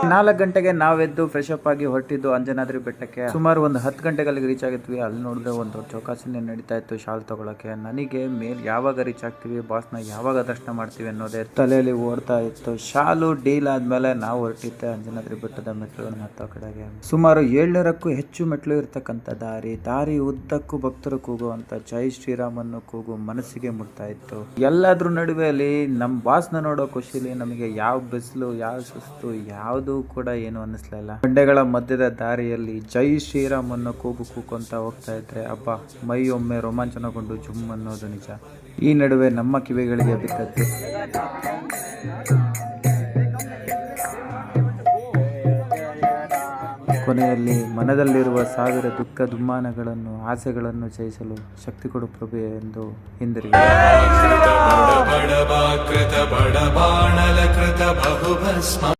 4 ಗಂಟೆಗೆ ನಾವೆದ್ದು fresh up ಆಗಿ ಹೊರಟಿದ್ದು ಅಂಜನಾದ್ರಿ ಬೆಟ್ಟಕ್ಕೆ. ಸುಮಾರು ಒಂದು 10 ಗಂಟೆಗೆ ಅಲ್ಲಿಗೆ ರೀಚ್ ಆಗಿದ್ವಿ. ಅಲ್ಲಿ ನೋಡಿದ್ರೆ ಒಂದು ಚೌಕಾಸಿನೇ ನಡೀತಾ ಇತ್ತು ಶಾಲ್ ತಗೊಳಕ್ಕೆ. ನನಗೆ ಮೇಲ್ ಯಾವಾಗ ರೀಚ್ ಆಗ್ತೀವಿ, ಬಾಸ್ನ ಯಾವಾಗ ದರ್ಶನ ಮಾಡ್ತೀವಿ ಅನ್ನೋದೇ ತಲೆಯಲ್ಲಿ ಓಡ್ತಾ ಇತ್ತು. ಶಾಲು ಡೀಲ್ ಆದ್ಮೇಲೆ ನಾವು ಹೊರಟಿದ್ದೆ ಅಂಜನಾದ್ರಿ ಬೆಟ್ಟದ ಮೆಟ್ಲುಗಳನ್ನ ಹತ್ತೋ ಕಡೆಗೆ. ಸುಮಾರು 700ಕ್ಕೂ ಹೆಚ್ಚು ಮೆಟ್ಲು ಇರ್ತಕ್ಕಂಥ ದಾರಿ ಉದ್ದಕ್ಕೂ ಭಕ್ತರು ಕೂಗುವಂತ ಜೈ ಶ್ರೀರಾಮ್ ಅನ್ನೋ ಕೂಗು ಮನಸ್ಸಿಗೆ ಮುಟ್ತಾ ಇತ್ತು. ಎಲ್ಲಾದ್ರೂ ನಡುವೆಯಲ್ಲಿ ನಮ್ಮ ಬಾಸ್ನ ನೋಡೋ ಖುಷಿಲಿ ನಮಗೆ ಯಾವ ಬಿಸಿಲು, ಯಾವ ಸುಸ್ತು, ಯಾವುದು ಕೂಡ ಏನು ಅನ್ನಿಸ್ಲಿಲ್ಲ. ಬಂಡೆಗಳ ಮಧ್ಯದ ದಾರಿಯಲ್ಲಿ ಜೈ ಶ್ರೀರಾಮ್ ಅನ್ನೋ ಕೂಗು ಕೂಕೊಂತ ಹೋಗ್ತಾ ಇದ್ರೆ ಅಬ್ಬಾ, ಮೈ ಒಮ್ಮೆ ರೋಮಾಂಚನಗೊಂಡು ಜುಮ್ ಅನ್ನೋದು ನಿಜ. ಈ ನಡುವೆ ನಮ್ಮ ಕಿವಿಗಳಿಗೆ ಬಿದ್ದದ್ದು ಕೊನೆಯಲ್ಲಿ ಮನದಲ್ಲಿರುವ ಸಾವಿರ ದುಃಖ ದುಮ್ಮಾನಗಳನ್ನು, ಆಸೆಗಳನ್ನು ಜಯಿಸಲು ಶಕ್ತಿ ಕೊಡು ಪ್ರಭು ಎಂದು ಹಿಂದಿರುಗಿ.